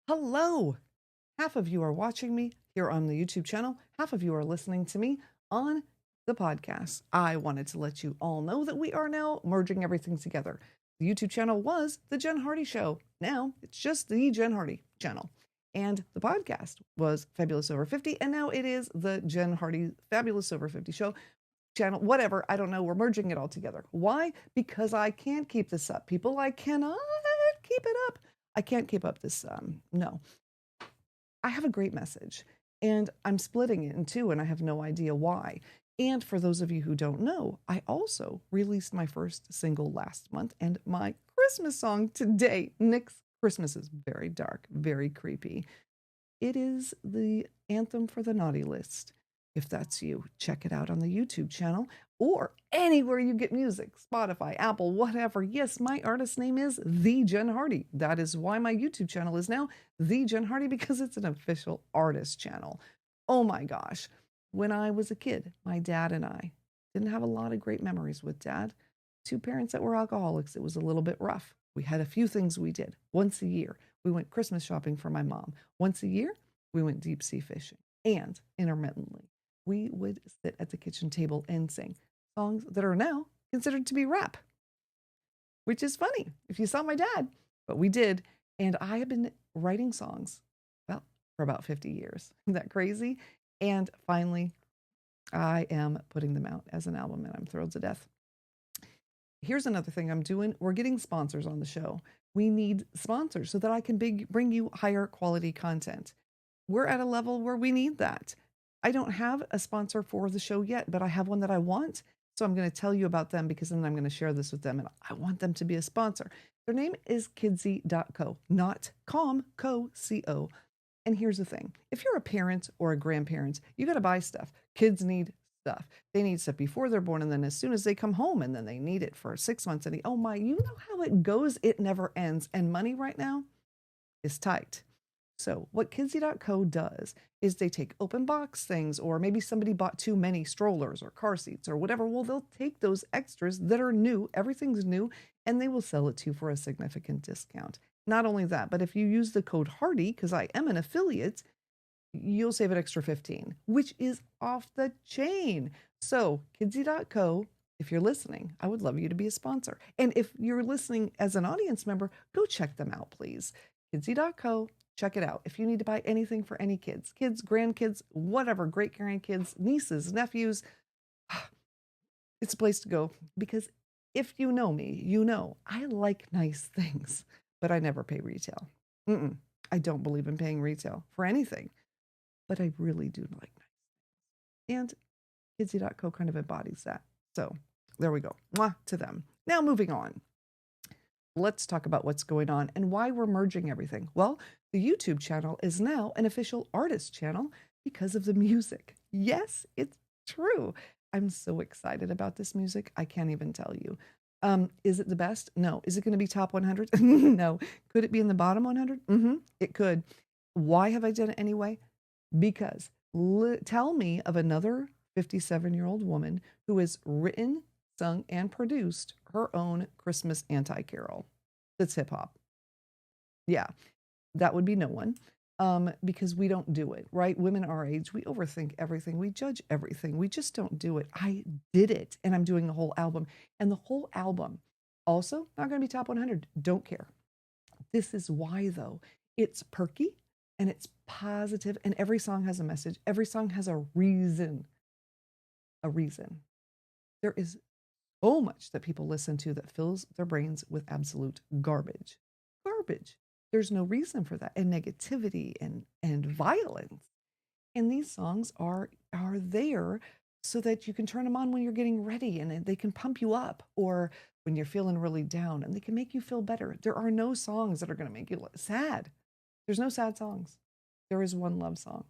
Hello! Half of you are watching me here on the YouTube channel, half of you are listening to me on the podcast. I wanted to let you all know that we are now merging everything together. The YouTube channel was The Jen Hardy Show. Now it's just The Jen Hardy channel. And the podcast was Fabulous Over 50, and now it is the Jen Hardy Fabulous Over 50 Show channel, whatever. I don't know. We're merging it all together. Why? Because I can't keep this up. People, I cannot keep it up. I can't keep up this. No. I have a great message and I'm splitting it in two and I have no idea why. And for those of you who don't know, I also released my first single last month and my Christmas song today. Nick's Christmas is very dark, very creepy. It is the anthem for the naughty list. If that's you, check it out on the YouTube channel or anywhere you get music, Spotify, Apple, whatever. Yes, my artist name is The Jen Hardy. That is why my YouTube channel is now The Jen Hardy, because it's an official artist channel. Oh my gosh. When I was a kid, my dad and I didn't have a lot of great memories with dad. Two parents that were alcoholics. It was a little bit rough. We had a few things we did. Once a year, we went Christmas shopping for my mom. Once a year, we went deep sea fishing. And intermittently, we would sit at the kitchen table and sing songs that are now considered to be rap, which is funny if you saw my dad, but we did. And I have been writing songs, well, for about 50 years. Isn't that crazy? And finally, I am putting them out as an album and I'm thrilled to death. Here's another thing I'm doing. We're getting sponsors on the show. We need sponsors so that I can bring you higher quality content. We're at a level where we need that. I don't have a sponsor for the show yet, but I have one that I want. So I'm going to tell you about them because then I'm going to share this with them and I want them to be a sponsor. Their name is Kidsy.co, not com, co. And here's the thing. If you're a parent or a grandparent, you got to buy stuff. Kids need stuff. They need stuff before they're born and then as soon as they come home and then they need it for 6 months. And oh my, you know how it goes. It never ends. And money right now is tight. So what Kidsy.co does is they take open box things, or maybe somebody bought too many strollers or car seats or whatever. Well, they'll take those extras that are new, everything's new, and they will sell it to you for a significant discount. Not only that, but if you use the code Hardy, because I am an affiliate, you'll save an extra 15, which is off the chain. So Kidsy.co, if you're listening, I would love you to be a sponsor. And if you're listening as an audience member, go check them out, please. Kidsy.co. Check it out. If you need to buy anything for any kids, grandkids, whatever, great grandkids, nieces, nephews, it's a place to go because if you know me, you know I like nice things, but I never pay retail. I don't believe in paying retail for anything, but I really do like nice things. And Kidsy.co kind of embodies that. So there we go. Mwah to them. Now moving on. Let's talk about what's going on and why we're merging everything. Well, the YouTube channel is now an official artist channel because of the music. Yes, it's true. I'm so excited about this music. I can't even tell you. Is it the best? No. Is it going to be top 100? No. Could it be in the bottom 100? It could. Why have I done it anyway? Because tell me of another 57-year-old woman who has written, sung, and produced her own Christmas anti-carol that's hip hop. Yeah, that would be no one. Because we don't do it, right? Women our age, we overthink everything. We judge everything. We just don't do it. I did it, and I'm doing the whole album. And the whole album, also not going to be top 100. Don't care. This is why, though. It's perky, and it's positive, and every song has a message. Every song has a reason. A reason. There is so much that people listen to that fills their brains with absolute garbage. Garbage. There's no reason for that, and negativity and violence. And these songs are there so that you can turn them on when you're getting ready and they can pump you up, or when you're feeling really down, and they can make you feel better. There are no songs that are going to make you sad. There's no sad songs. There is one love song.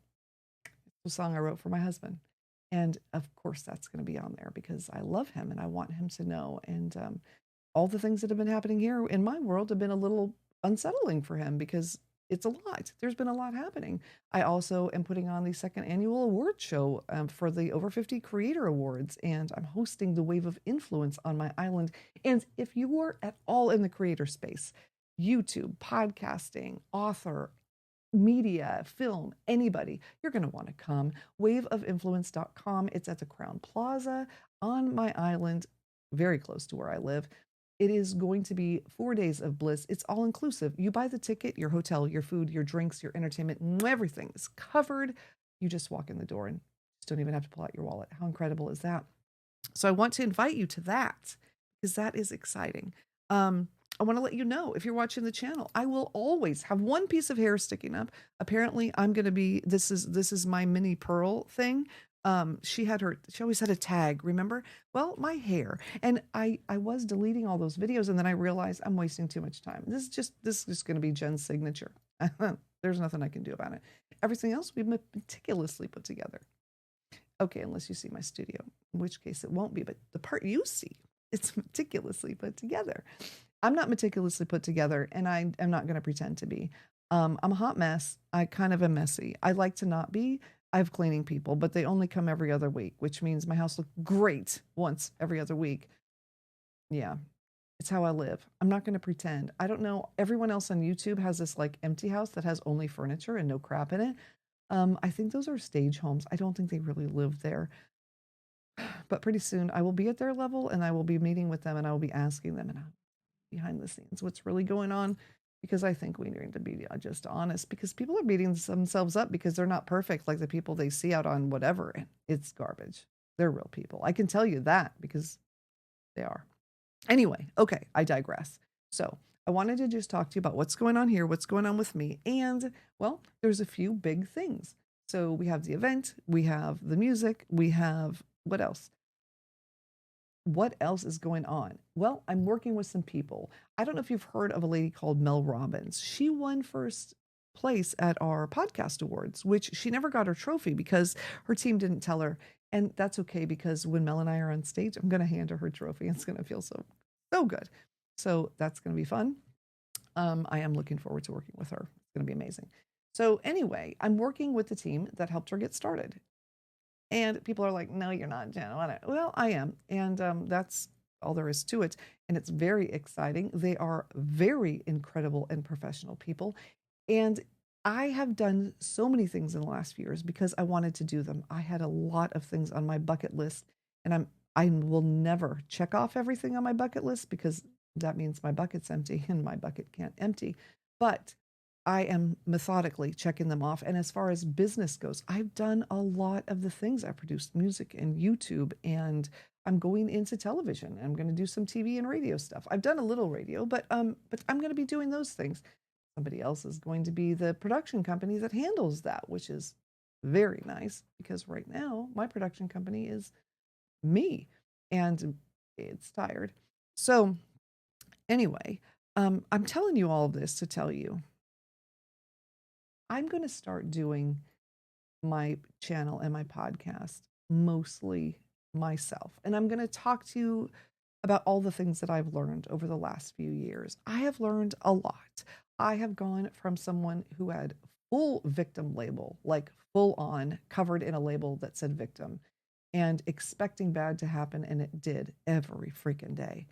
It's the song I wrote for my husband. And of course, that's going to be on there because I love him and I want him to know. And all the things that have been happening here in my world have been a little unsettling for him because it's a lot. There's been a lot happening. I also am putting on the second annual award show for the Over 50 Creator Awards, and I'm hosting the Wave of Influence on my island. And if you are at all in the creator space, YouTube, podcasting, author, media, film, anybody, you're going to want to come. Waveofinfluence.com. It's at the Crown Plaza on my island, very close to where I live. It is going to be 4 days of bliss. It's all inclusive. You buy the ticket, your hotel, your food, your drinks, your entertainment, everything is covered. You just walk in the door and just don't even have to pull out your wallet. How incredible is that? So I want to invite you to that because that is exciting. I want to let you know if you're watching the channel, I will always have one piece of hair sticking up. Apparently, I'm going to be, this is my mini Pearl thing. She always had a tag, remember? Well, my hair. And I was deleting all those videos and then I realized I'm wasting too much time. This is just going to be Jen's signature. There's nothing I can do about it. Everything else we've meticulously put together. Okay, unless you see my studio, in which case it won't be, but the part you see, it's meticulously put together. I'm not meticulously put together, and I am not going to pretend to be. I'm a hot mess. I kind of am messy. I like to not be. I have cleaning people, but they only come every other week, which means my house looks great once every other week. Yeah, it's how I live. I'm not going to pretend. I don't know. Everyone else on YouTube has this like empty house that has only furniture and no crap in it. I think those are stage homes. I don't think they really live there. But pretty soon I will be at their level and I will be meeting with them and I will be asking them and behind the scenes what's really going on, because I think we need to be just honest, because people are beating themselves up because they're not perfect like the people they see out on whatever, and it's garbage. They're real people. I can tell you that because they are. Anyway, okay, I digress. So I wanted to just talk to you about what's going on here, what's going on with me, and well, there's a few big things. So we have the event, we have the music, we have what else? What else is going on? Well, I'm working with some people. I don't know if you've heard of a lady called Mel Robbins. She won first place at our podcast awards, which she never got her trophy because her team didn't tell her. And that's okay, because when Mel and I are on stage, I'm going to hand her trophy. It's going to feel so good. So that's going to be fun. I am looking forward to working with her. It's going to be amazing. So anyway, I'm working with the team that helped her get started. And people are like, no, you're not, Jen. Well, I am. And that's all there is to it. And it's very exciting. They are very incredible and professional people. And I have done so many things in the last few years because I wanted to do them. I had a lot of things on my bucket list, and I will never check off everything on my bucket list because that means my bucket's empty and my bucket can't empty. But I am methodically checking them off. And as far as business goes, I've done a lot of the things. I produced music and YouTube, and I'm going into television. I'm going to do some TV and radio stuff. I've done a little radio, but I'm going to be doing those things. Somebody else is going to be the production company that handles that, which is very nice because right now my production company is me and it's tired. So anyway, I'm telling you all of this to tell you I'm going to start doing my channel and my podcast mostly myself. And I'm going to talk to you about all the things that I've learned over the last few years. I have learned a lot. I have gone from someone who had full victim label, like full on covered in a label that said victim, and expecting bad to happen, and it did every freaking day,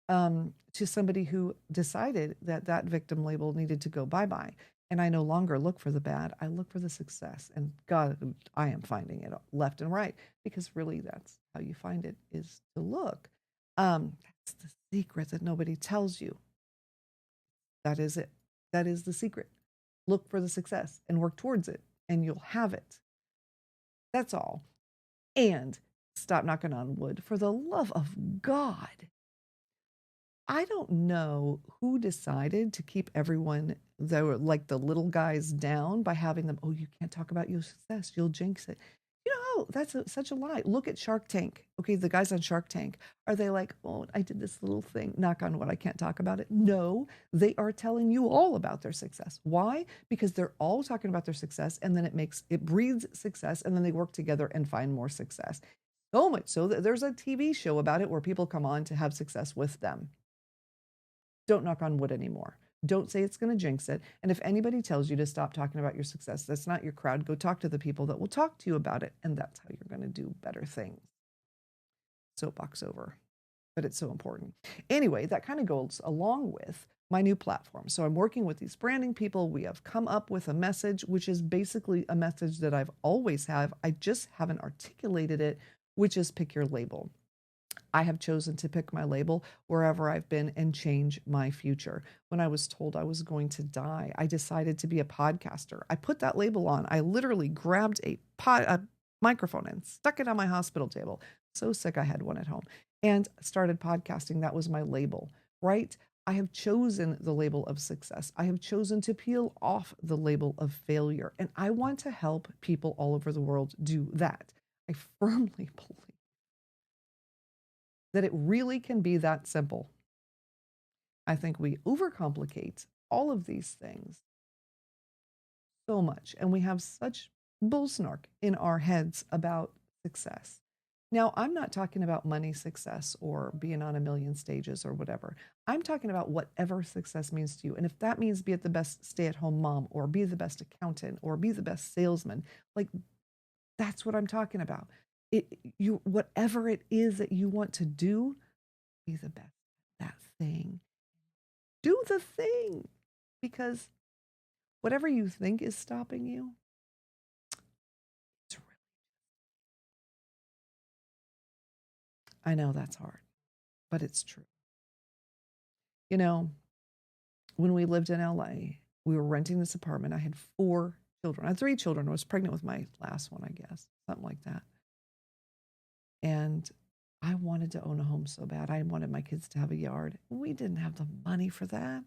to somebody who decided that that victim label needed to go bye-bye. And I no longer look for the bad, I look for the success. And God, I am finding it left and right, because really that's how you find it, is to look. That's the secret that nobody tells you. That is it. That is the secret. Look for the success and work towards it, and you'll have it. That's all. And stop knocking on wood, for the love of God. I don't know who decided to keep everyone, like the little guys, down by having them, oh, you can't talk about your success, you'll jinx it. You know, that's such a lie. Look at Shark Tank. Okay, the guys on Shark Tank, are they like, oh, I did this little thing, knock on wood, I can't talk about it? No, they are telling you all about their success. Why? Because they're all talking about their success, and then it breeds success, and then they work together and find more success. So much so that there's a TV show about it where people come on to have success with them. Don't knock on wood anymore. Don't say it's going to jinx it. And if anybody tells you to stop talking about your success, that's not your crowd. Go talk to the people that will talk to you about it. And that's how you're going to do better things. Soapbox over. But it's so important. Anyway, that kind of goes along with my new platform. So I'm working with these branding people. We have come up with a message, which is basically a message that I've always have. I just haven't articulated it, which is pick your label. I have chosen to pick my label wherever I've been and change my future. When I was told I was going to die, I decided to be a podcaster. I put that label on. I literally grabbed a microphone and stuck it on my hospital table. So sick I had one at home and started podcasting. That was my label, right? I have chosen the label of success. I have chosen to peel off the label of failure. And I want to help people all over the world do that. I firmly believe that it really can be that simple. I think we overcomplicate all of these things so much, and we have such bull snark in our heads about success. Now, I'm not talking about money success or being on a million stages or whatever. I'm talking about whatever success means to you. And if that means be the best stay-at-home mom or be the best accountant or be the best salesman, like that's what I'm talking about. Whatever it is that you want to do, be the best at that thing. Do the thing, because whatever you think is stopping you, it's really, I know that's hard, but it's true. You know, when we lived in LA, we were renting this apartment. I had 4 children. I had 3 children. I was pregnant with my last one, I guess, something like that. And I wanted to own a home so bad. I wanted my kids to have a yard. We didn't have the money for that.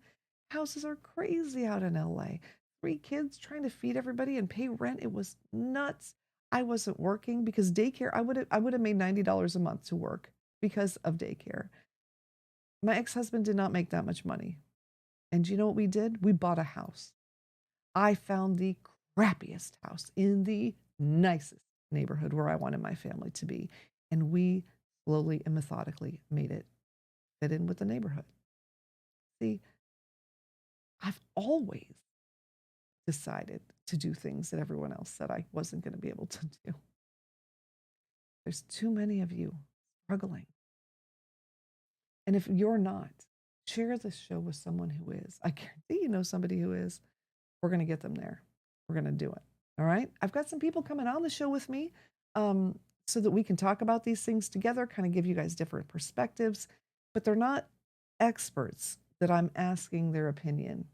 Houses are crazy out in LA. 3 kids trying to feed everybody and pay rent. It was nuts. I wasn't working because daycare, I would have made $90 a month to work because of daycare. My ex-husband did not make that much money. And you know what we did? We bought a house. I found the crappiest house in the nicest neighborhood where I wanted my family to be. And we slowly and methodically made it fit in with the neighborhood. See, I've always decided to do things that everyone else said I wasn't going to be able to do. There's too many of you struggling. And if you're not, share this show with someone who is. I guarantee you know somebody who is. We're going to get them there. We're going to do it. All right. I've got some people coming on the show with me so that we can talk about these things together, kind of give you guys different perspectives, but they're not experts that I'm asking their opinion.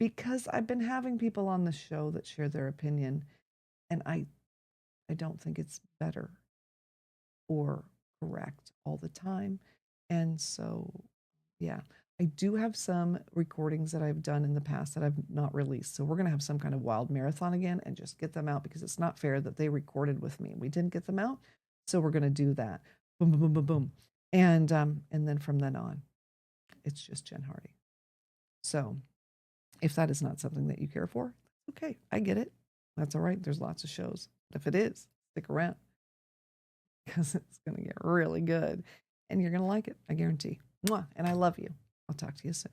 Because I've been having people on the show that share their opinion, and I don't think it's better or correct all the time. And so, yeah, I do have some recordings that I've done in the past that I've not released. So we're going to have some kind of wild marathon again and just get them out because it's not fair that they recorded with me and we didn't get them out. So we're going to do that. Boom, boom, boom, boom, boom. And then from then on, it's just Jen Hardy. So if that is not something that you care for, okay, I get it. That's all right. There's lots of shows. But if it is, stick around because it's going to get really good and you're going to like it. I guarantee. Mwah. And I love you. I'll talk to you soon.